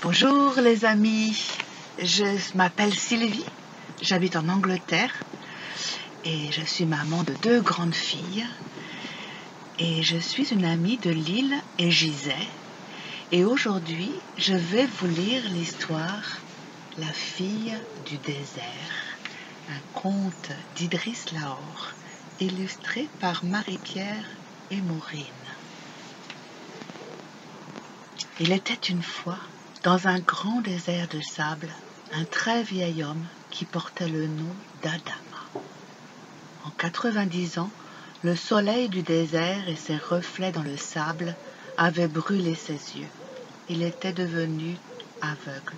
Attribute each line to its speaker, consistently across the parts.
Speaker 1: Bonjour les amis, je m'appelle Sylvie, j'habite en Angleterre et je suis maman de 2 grandes filles et je suis une amie de Lyle et Gisèle et aujourd'hui je vais vous lire l'histoire La fille du désert, un conte d'Idriss Lahore illustré par Marie-Pierre et Maureen. Il était une fois, dans un grand désert de sable, un très vieil homme qui portait le nom d'Adama. En 90 ans, le soleil du désert et ses reflets dans le sable avaient brûlé ses yeux. Il était devenu aveugle.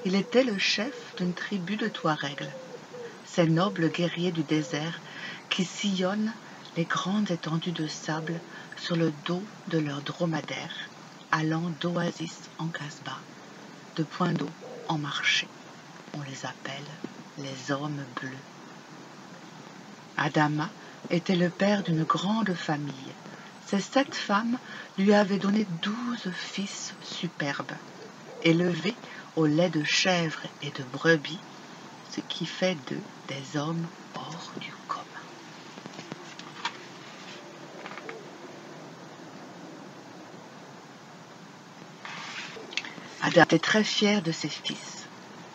Speaker 1: Il était le chef d'une tribu de Touaregs, ces nobles guerriers du désert qui sillonnent les grandes étendues de sable sur le dos de leurs dromadaires, allant d'oasis en casbah, de point d'eau en marché. On les appelle les hommes bleus. Adama était le père d'une grande famille. Ces 7 femmes lui avaient donné 12 fils superbes, élevés au lait de chèvre et de brebis, ce qui fait d'eux des hommes hors du commun. Adama était très fier de ses fils,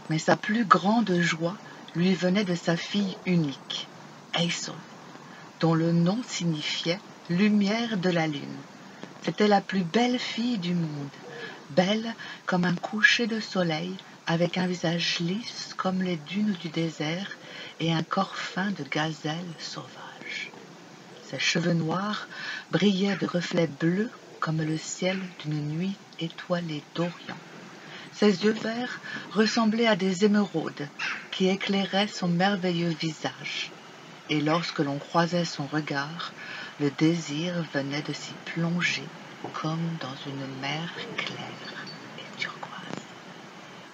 Speaker 1: mais sa plus grande joie lui venait de sa fille unique, Aysol, dont le nom signifiait « lumière de la lune ». C'était la plus belle fille du monde, belle comme un coucher de soleil, avec un visage lisse comme les dunes du désert et un corps fin de gazelle sauvage. Ses cheveux noirs brillaient de reflets bleus comme le ciel d'une nuit étoilée d'Orient. Ses yeux verts ressemblaient à des émeraudes qui éclairaient son merveilleux visage. Et lorsque l'on croisait son regard, le désir venait de s'y plonger comme dans une mer claire et turquoise.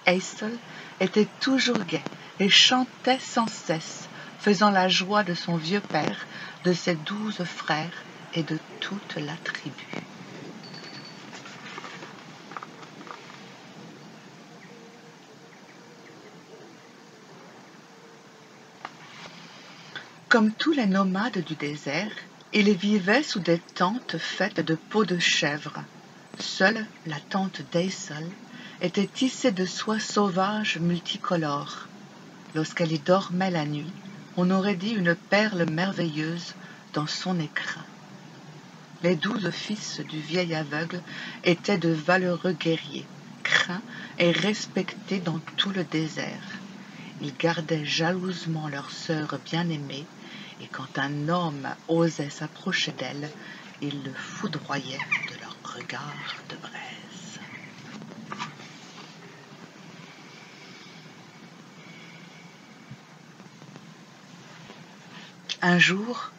Speaker 1: Aysol était toujours gai et chantait sans cesse, faisant la joie de son vieux père, de ses 12 frères et de toute la tribu. Comme tous les nomades du désert, ils vivaient sous des tentes faites de peaux de chèvre. Seule la tente d'Aysol était tissée de soie sauvage multicolore. Lorsqu'elle y dormait la nuit, on aurait dit une perle merveilleuse dans son écrin. Les 12 fils du vieil aveugle étaient de valeureux guerriers, craints et respectés dans tout le désert. Ils gardaient jalousement leur sœur bien-aimée, et quand un homme osait s'approcher d'elle, ils le foudroyaient de leur regard de braise. Un jour,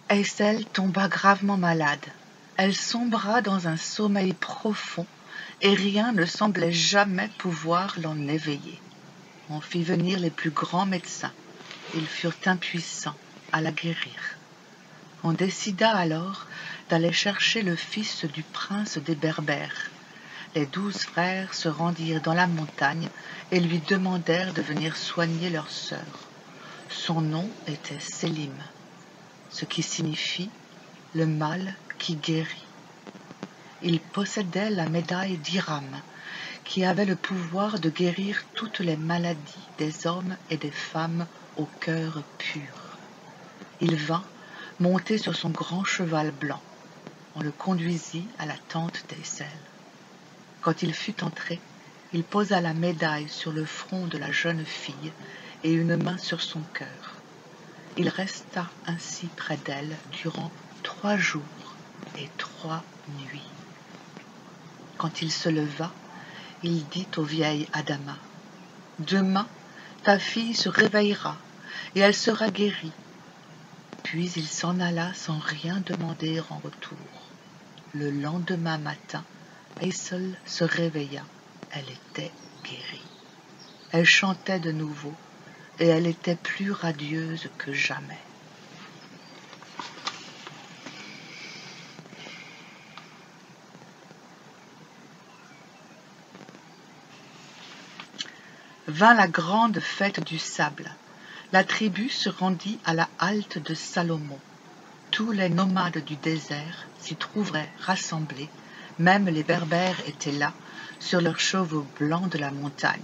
Speaker 1: Aysol tomba gravement malade. Elle sombra dans un sommeil profond, et rien ne semblait jamais pouvoir l'en éveiller. On fit venir les plus grands médecins. Ils furent impuissants à la guérir. On décida alors d'aller chercher le fils du prince des Berbères. Les 12 frères se rendirent dans la montagne et lui demandèrent de venir soigner leur sœur. Son nom était Sélim, ce qui signifie « le mal qui guérit ». Il possédait la médaille d'Hiram, qui avait le pouvoir de guérir toutes les maladies des hommes et des femmes au cœur pur. Il vint, monté sur son grand cheval blanc. On le conduisit à la tente d'Aysol. Quand il fut entré, il posa la médaille sur le front de la jeune fille et une main sur son cœur. Il resta ainsi près d'elle durant 3 jours et 3 nuits. Quand il se leva, il dit au vieil Adama, « Demain, ta fille se réveillera et elle sera guérie. » Puis il s'en alla sans rien demander en retour. Le lendemain matin, Aysol se réveilla. Elle était guérie. Elle chantait de nouveau et elle était plus radieuse que jamais. vint la grande fête du sable. La tribu se rendit à la halte de Salomon. Tous les nomades du désert s'y trouveraient rassemblés, même les Berbères étaient là, sur leurs chevaux blancs de la montagne.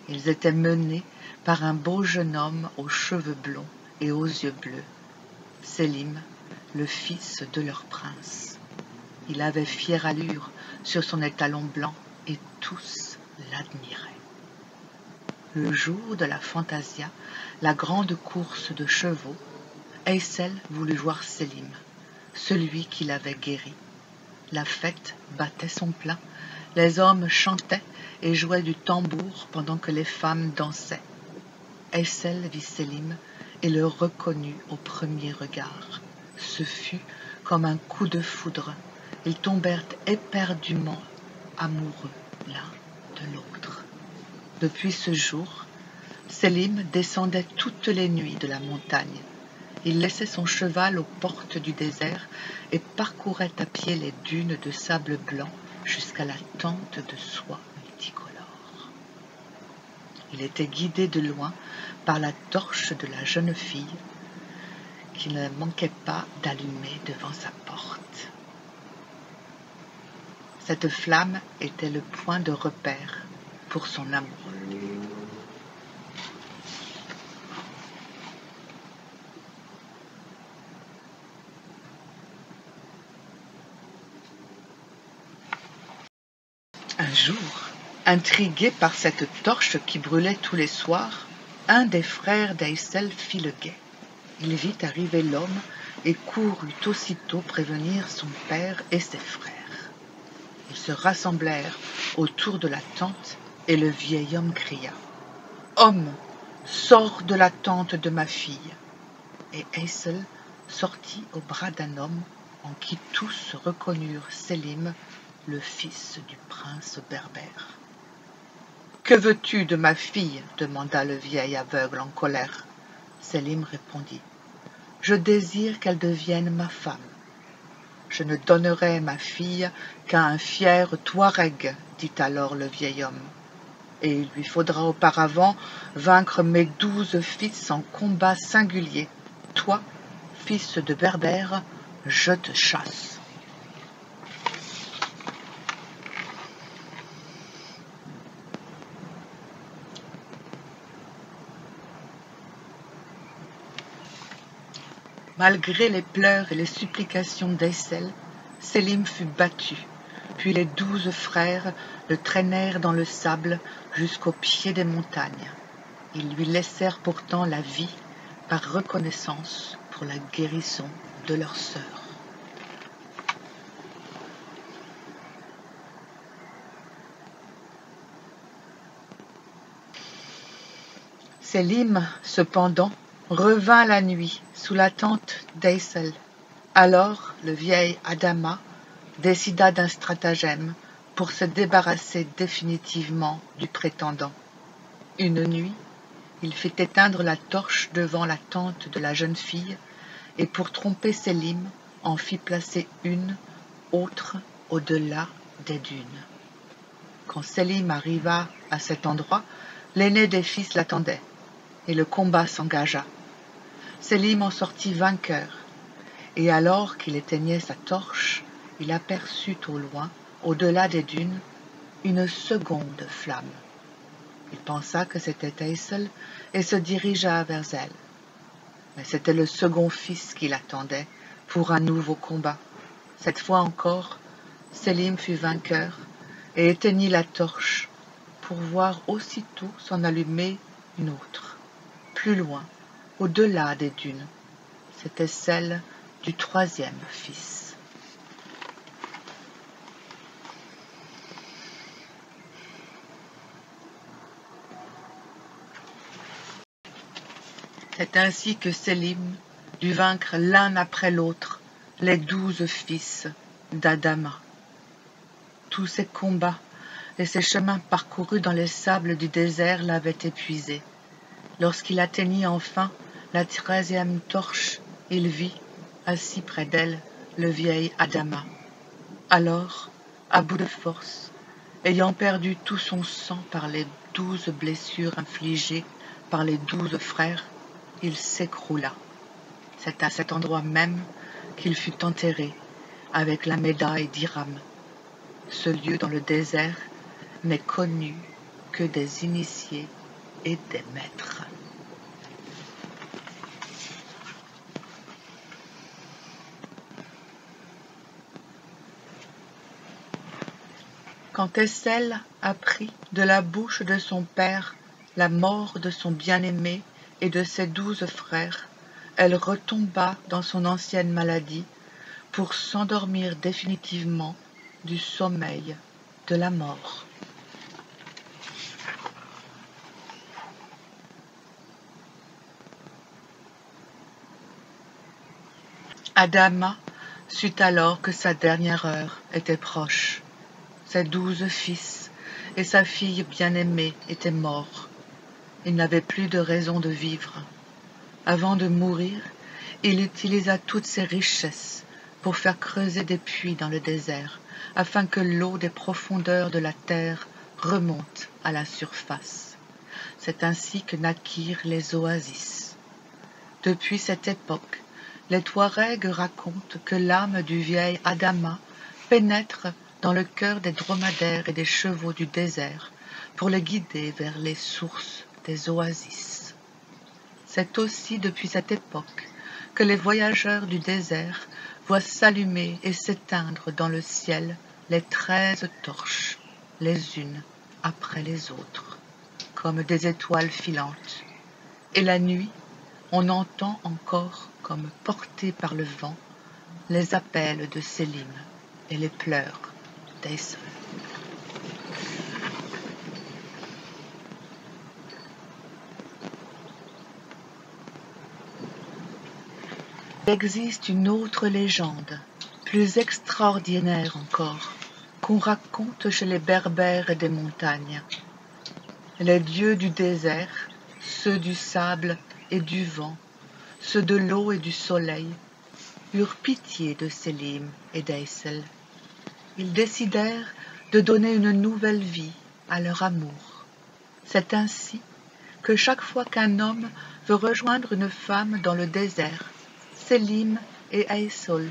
Speaker 1: Ils étaient menés par un beau jeune homme aux cheveux blonds et aux yeux bleus, Sélim, le fils de leur prince. Il avait fière allure sur son étalon blanc et tous l'admiraient. Le jour de la fantasia, la grande course de chevaux, Aysel voulut voir Sélim, celui qui l'avait guéri. La fête battait son plein, les hommes chantaient et jouaient du tambour pendant que les femmes dansaient. Aysel vit Sélim et le reconnut au premier regard. Ce fut comme un coup de foudre. Ils tombèrent éperdument amoureux l'un de l'autre. Depuis ce jour, Sélim descendait toutes les nuits de la montagne. Il laissait son cheval aux portes du désert et parcourait à pied les dunes de sable blanc jusqu'à la tente de soie multicolore. Il était guidé de loin par la torche de la jeune fille qui ne manquait pas d'allumer devant sa porte. Cette flamme était le point de repère pour son amoureux. Un jour, intrigué par cette torche qui brûlait tous les soirs, un des frères d'Aysel fit le guet. Il vit arriver l'homme et courut aussitôt prévenir son père et ses frères. Ils se rassemblèrent autour de la tente et le vieil homme cria « Homme, sors de la tente de ma fille !» Et Aysel sortit au bras d'un homme en qui tous reconnurent Sélim, le fils du prince berbère. « Que veux-tu de ma fille ?» demanda le vieil aveugle en colère. Sélim répondit « Je désire qu'elle devienne ma femme. » « Je ne donnerai ma fille qu'à un fier Touareg, dit alors le vieil homme. Et il lui faudra auparavant vaincre mes 12 fils en combat singulier. Toi, fils de Berbère, je te chasse. » Malgré les pleurs et les supplications d'Aysel, Sélim fut battu, puis les 12 frères le traînèrent dans le sable jusqu'au pied des montagnes. Ils lui laissèrent pourtant la vie par reconnaissance pour la guérison de leur sœur. Sélim, cependant, revint la nuit sous la tente d'Aysel. Alors le vieil Adama décida d'un stratagème pour se débarrasser définitivement du prétendant. Une nuit, il fit éteindre la torche devant la tente de la jeune fille et pour tromper Sélim en fit placer une autre au-delà des dunes. Quand Sélim arriva à cet endroit, l'aîné des fils l'attendait et le combat s'engagea. Sélim en sortit vainqueur, et alors qu'il éteignait sa torche, il aperçut au loin, au-delà des dunes, une seconde flamme. Il pensa que c'était Aysel et se dirigea vers elle. Mais c'était le second fils qui l'attendait pour un nouveau combat. Cette fois encore, Sélim fut vainqueur et éteignit la torche pour voir aussitôt s'en allumer une autre, plus loin, au-delà des dunes. C'était celle du troisième fils. C'est ainsi que Sélim dut vaincre l'un après l'autre les 12 fils d'Adama. Tous ces combats et ces chemins parcourus dans les sables du désert l'avaient épuisé. Lorsqu'il atteignit enfin la 13e torche, il vit, assis près d'elle, le vieil Adama. Alors, à bout de force, Ayant perdu tout son sang par les 12 blessures infligées par les 12 frères, il s'écroula. C'est à cet endroit même qu'il fut enterré avec la médaille d'Hiram. Ce lieu dans le désert n'est connu que des initiés et des maîtres. Quand Éselle apprit de la bouche de son père la mort de son bien-aimé et de ses 12 frères, elle retomba dans son ancienne maladie pour s'endormir définitivement du sommeil de la mort. Adama sut alors que sa dernière heure était proche. Ses 12 fils et sa fille bien-aimée étaient morts. Il n'avait plus de raison de vivre. Avant de mourir, il utilisa toutes ses richesses pour faire creuser des puits dans le désert, afin que l'eau des profondeurs de la terre remonte à la surface. C'est ainsi que naquirent les oasis. Depuis cette époque, les Touaregs racontent que l'âme du vieil Adama pénètre dans le cœur des dromadaires et des chevaux du désert pour les guider vers les sources des oasis. C'est aussi depuis cette époque que les voyageurs du désert voient s'allumer et s'éteindre dans le ciel les 13 torches, les unes après les autres, comme des étoiles filantes. Et la nuit, on entend encore, comme portés par le vent, les appels de Sélim et les pleurs d'Aïssol. Il existe une autre légende, plus extraordinaire encore, qu'on raconte chez les Berbères des montagnes. Les dieux du désert, ceux du sable et du vent, ceux de l'eau et du soleil, eurent pitié de Sélim et d'Aïssel. Ils décidèrent de donner une nouvelle vie à leur amour. C'est ainsi que chaque fois qu'un homme veut rejoindre une femme dans le désert, Sélim et Aïssol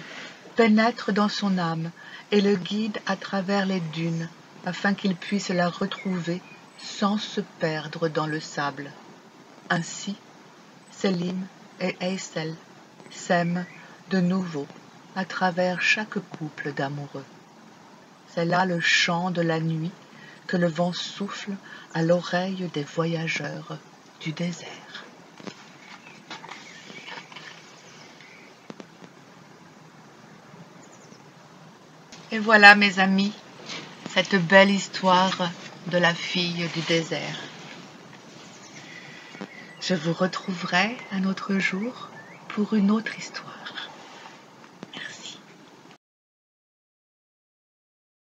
Speaker 1: pénètrent dans son âme et le guident à travers les dunes afin qu'il puisse la retrouver sans se perdre dans le sable. Ainsi, Sélim et Aïssel s'aiment de nouveau à travers chaque couple d'amoureux. C'est là le chant de la nuit que le vent souffle à l'oreille des voyageurs du désert. Et voilà, mes amis, cette belle histoire de la fille du désert. Je vous retrouverai un autre jour pour une autre histoire.